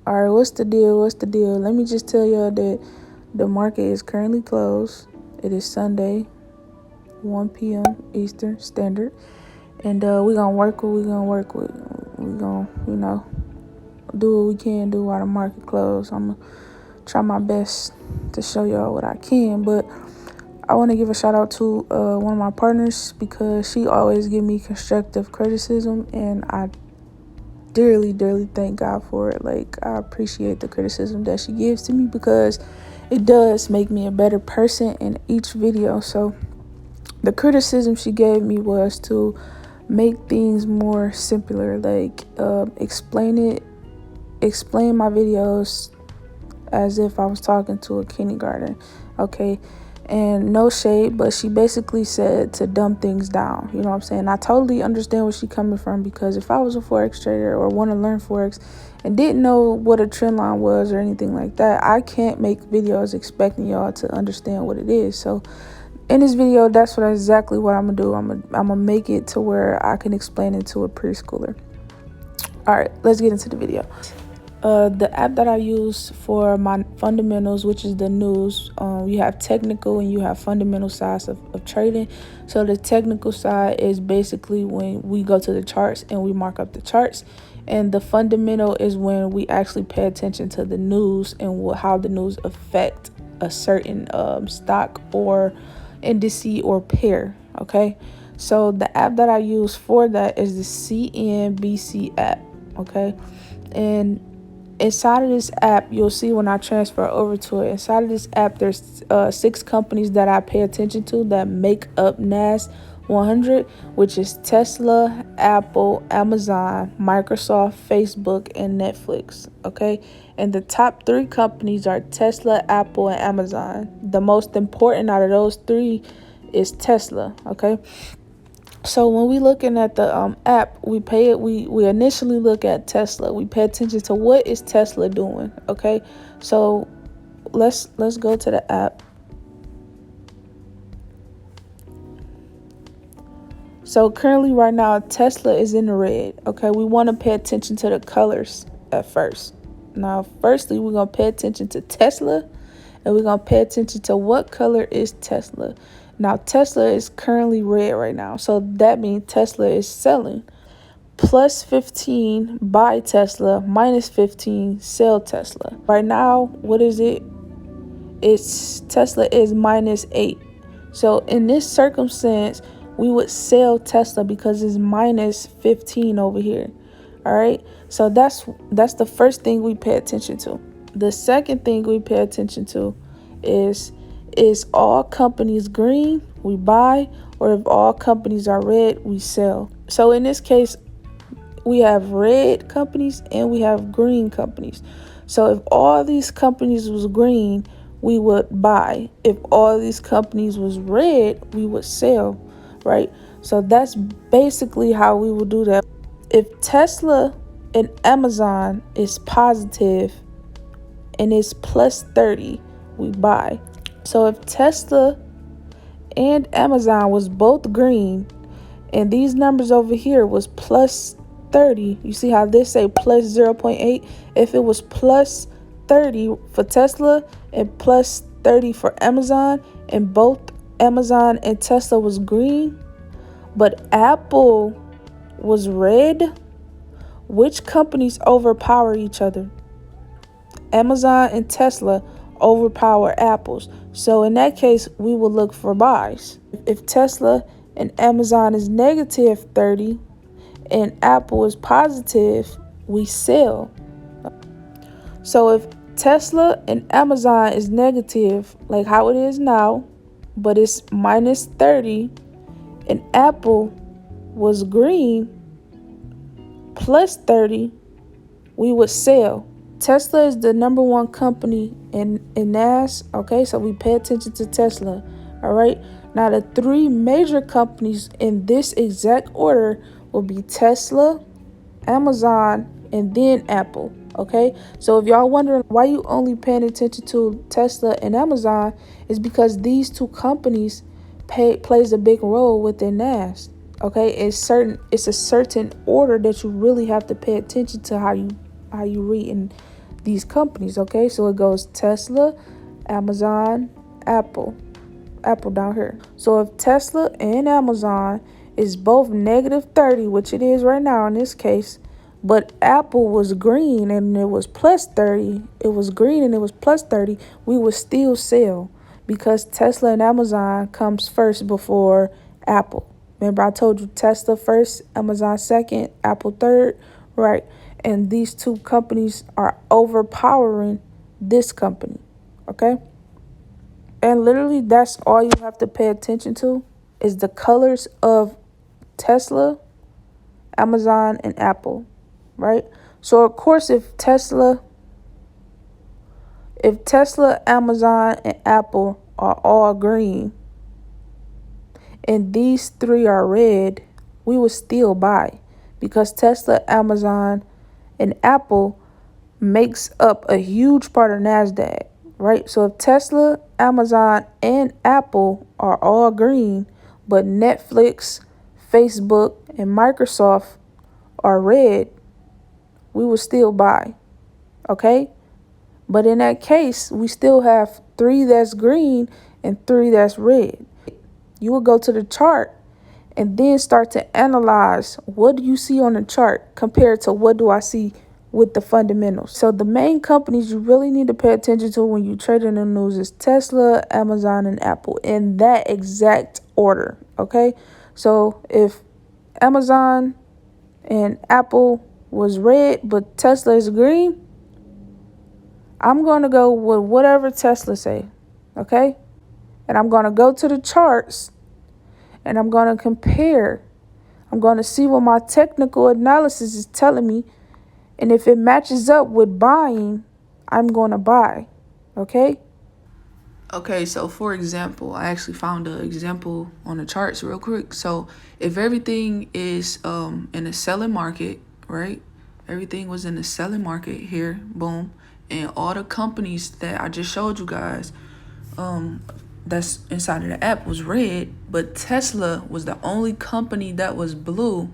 All right, what's the deal? What's the deal? Let me just tell y'all that the market is currently closed. It is Sunday, 1 p.m. Eastern Standard. And we're going to work what we're going to work with. We're going to, do what we can do while the market closed. I'm going to try my best to show y'all what I can. But I want to give a shout out to one of my partners because she always give me constructive criticism, and I dearly thank God for it. Like, I appreciate the criticism that she gives to me because it does make me a better person in each video. So the criticism she gave me was to make things more simpler, like explain my videos as if I was talking to a kindergarten. Okay, and no shade, but she basically said to dumb things down. You know what I'm saying? I totally understand where she's coming from, because if I was a Forex trader or want to learn Forex and didn't know what a trend line was or anything like that, I can't make videos expecting y'all to understand what it is. So in this video, that's exactly what I'm gonna do. I'm gonna make it to where I can explain it to a preschooler. All right, let's get into the video. The app that I use for my fundamentals, which is the news, you have technical and you have fundamental sides of trading. So the technical side is basically when we go to the charts and we mark up the charts, and the fundamental is when we actually pay attention to the news and how the news affect a certain stock or indice or pair. Okay, so the app that I use for that is the Cnbc app. Okay, and inside of this app, you'll see when I transfer over to it, inside of this app, there's 6 companies that I pay attention to that make up NAS100, which is Tesla, Apple, Amazon, Microsoft, Facebook, and Netflix. Okay, and the top 3 companies are Tesla, Apple, and Amazon. The most important out of those 3 is Tesla. Okay, so when we looking at the app, we initially look at Tesla. We pay attention to what is Tesla doing. Okay, so let's go to the app. So currently right now, Tesla is in the red. Okay, we want to pay attention to the colors at first. Now, firstly, we're gonna pay attention to Tesla, and we're gonna pay attention to what color is Tesla. Now, Tesla is currently red right now, so that means Tesla is selling. Plus 15 buy Tesla, minus 15 sell Tesla. Right now, what is it? It's Tesla is minus 8. So in this circumstance, we would sell Tesla because it's minus 15 over here. All right, so that's the first thing we pay attention to. The second thing we pay attention to is all companies green, we buy, or if all companies are red, we sell. So in this case, we have red companies and we have green companies. So if all these companies was green, we would buy. If all these companies was red, we would sell, right? So that's basically how we will do that. If Tesla and Amazon is positive and it's plus 30, we buy. So if Tesla and Amazon was both green and these numbers over here was plus 30, you see how this say plus 0.8? If it was plus 30 for Tesla and plus 30 for Amazon, and both Amazon and Tesla was green, but Apple was red, which companies overpower each other? Amazon and Tesla overpower Apple's. So in that case, we will look for buys. If Tesla and Amazon is negative 30 and Apple is positive, we sell. So if Tesla and Amazon is negative, like how it is now, but it's minus 30, and Apple was green, plus 30, we would sell. Tesla is the number 1 company in NAS. Okay, so we pay attention to Tesla. All right, now the 3 major companies in this exact order will be Tesla, Amazon, and then Apple. Okay, so if y'all wondering why you only paying attention to Tesla and Amazon, is because these 2 companies plays a big role within NAS. Okay, it's a certain order that you really have to pay attention to how you read in these companies, okay? So it goes Tesla, Amazon, Apple down here. So if Tesla and Amazon is both -30, which it is right now in this case, but Apple was green and it was +30, it was green and it was +30, we would still sell because Tesla and Amazon comes first before Apple. Remember I told you Tesla first, Amazon second, Apple third, right? And these two companies are overpowering this company, okay? And literally, that's all you have to pay attention to is the colors of Tesla, Amazon, and Apple, right? So, of course, if Tesla, Amazon, and Apple are all green and these three are red, we would still buy because Tesla, Amazon, and Apple makes up a huge part of NASDAQ, right? So if Tesla, Amazon, and Apple are all green, but Netflix, Facebook, and Microsoft are red, we will still buy, okay? But in that case, we still have 3 that's green and 3 that's red. You will go to the chart and then start to analyze what do you see on the chart compared to what do I see with the fundamentals. So the main companies you really need to pay attention to when you trade in the news is Tesla, Amazon, and Apple in that exact order, okay? So if Amazon and Apple was red but Tesla is green, I'm going to go with whatever Tesla say, okay? And I'm going to go to the charts and I'm going to compare. I'm going to see what my technical analysis is telling me. And if it matches up with buying, I'm going to buy. Okay? Okay, so for example, I actually found an example on the charts real quick. So if everything is in a selling market, right? Everything was in a selling market here, boom. And all the companies that I just showed you guys, that's inside of the app was red, but Tesla was the only company that was blue.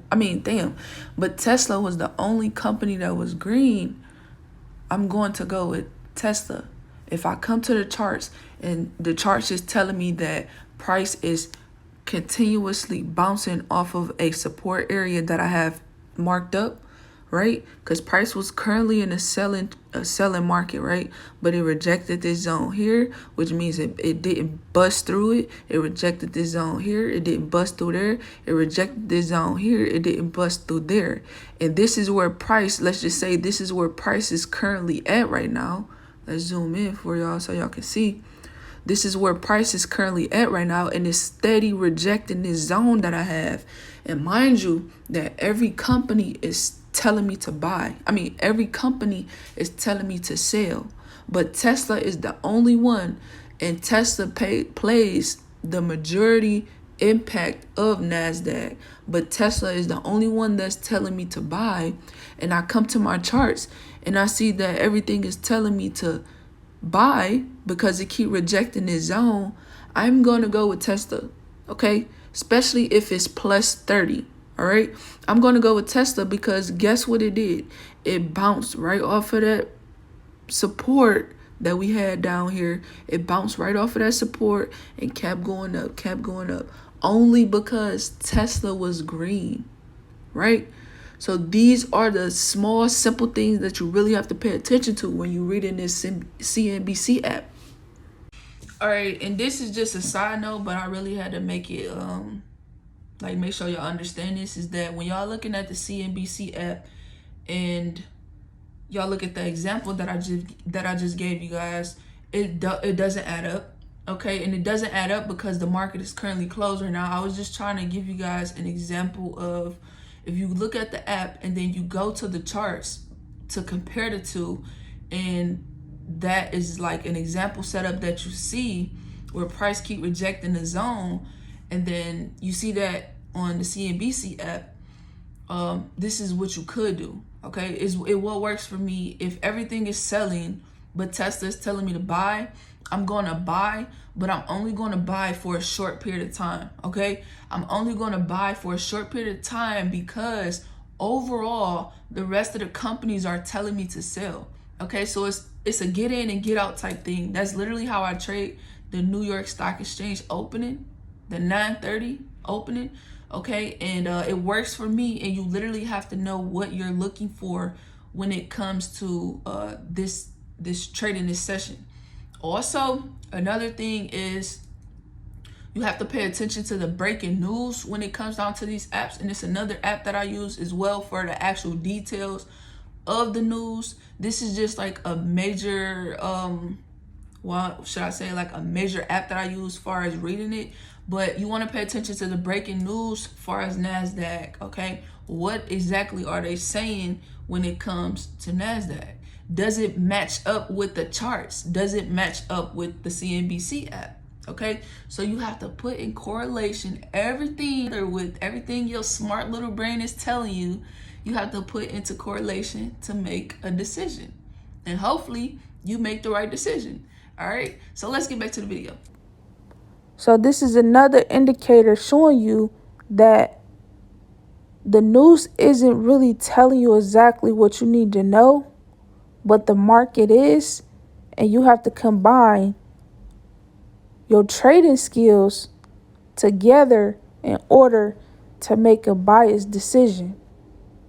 But Tesla was the only company that was green. I'm going to go with Tesla. If I come to the charts and the charts is telling me that price is continuously bouncing off of a support area that I have marked up, right? Because price was currently in a selling market, right? But it rejected this zone here, which means it didn't bust through it. It rejected this zone here. It didn't bust through there. It rejected this zone here. It didn't bust through there. And this is where price, let's just say this is where price is currently at right now. Let's zoom in for y'all so y'all can see. This is where price is currently at right now, and it's steady rejecting this zone that I have. And mind you, that every company is telling me to buy. Every company is telling me to sell. But Tesla is the only one, and Tesla plays the majority impact of NASDAQ. But Tesla is the only one that's telling me to buy. And I come to my charts, and I see that everything is telling me to buy because it keep rejecting this zone. I'm going to go with Tesla, okay? Especially if it's +30, all right? I'm going to go with Tesla because guess what it did? It bounced right off of that support that we had down here. It bounced right off of that support and kept going up, only because Tesla was green, right? So these are the small, simple things that you really have to pay attention to when you're reading this CNBC app. All right, and this is just a side note, but I really had to make it, make sure y'all understand this, is that when y'all looking at the CNBC app and y'all look at the example that I just gave you guys, it doesn't add up, okay? And it doesn't add up because the market is currently closed right now. I was just trying to give you guys an example of, if you look at the app and then you go to the charts to compare the two, and that is like an example setup that you see where price keep rejecting the zone, and then you see that on the CNBC app, this is what you could do, okay? What works for me, if everything is selling but Tesla is telling me to buy, I'm going to buy, but I'm only going to buy for a short period of time, okay? I'm only going to buy for a short period of time because overall, the rest of the companies are telling me to sell, Okay, so it's a get in and get out type thing. That's literally how I trade the New York Stock Exchange opening, the 9:30 opening. Okay, and it works for me. And you literally have to know what you're looking for when it comes to this trading, this session. Also, another thing is you have to pay attention to the breaking news when it comes down to these apps. And it's another app that I use as well for the actual details of the news. This is just like a major well, should I say, like a major app that I use as far as reading it. But you want to pay attention to the breaking news as far as NASDAQ. Okay, what exactly are they saying when it comes to NASDAQ? Does it match up with the charts? Does it match up with the Cnbc app? Okay, so you have to put in correlation everything with everything your smart little brain is telling you. You have to put into correlation to make a decision, and hopefully you make the right decision. All right, so let's get back to the video. So this is another indicator showing you that the news isn't really telling you exactly what you need to know, but the market is, and you have to combine your trading skills together in order to make a biased decision,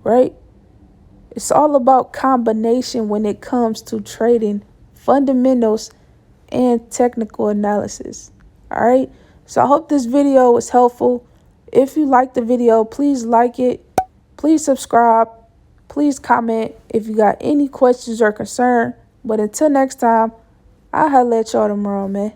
right? It's all about combination when it comes to trading fundamentals and technical analysis. All right, so I hope this video was helpful. If you liked the video, please like it, please subscribe, please comment if you got any questions or concern. But until next time, I'll holla at y'all tomorrow, man.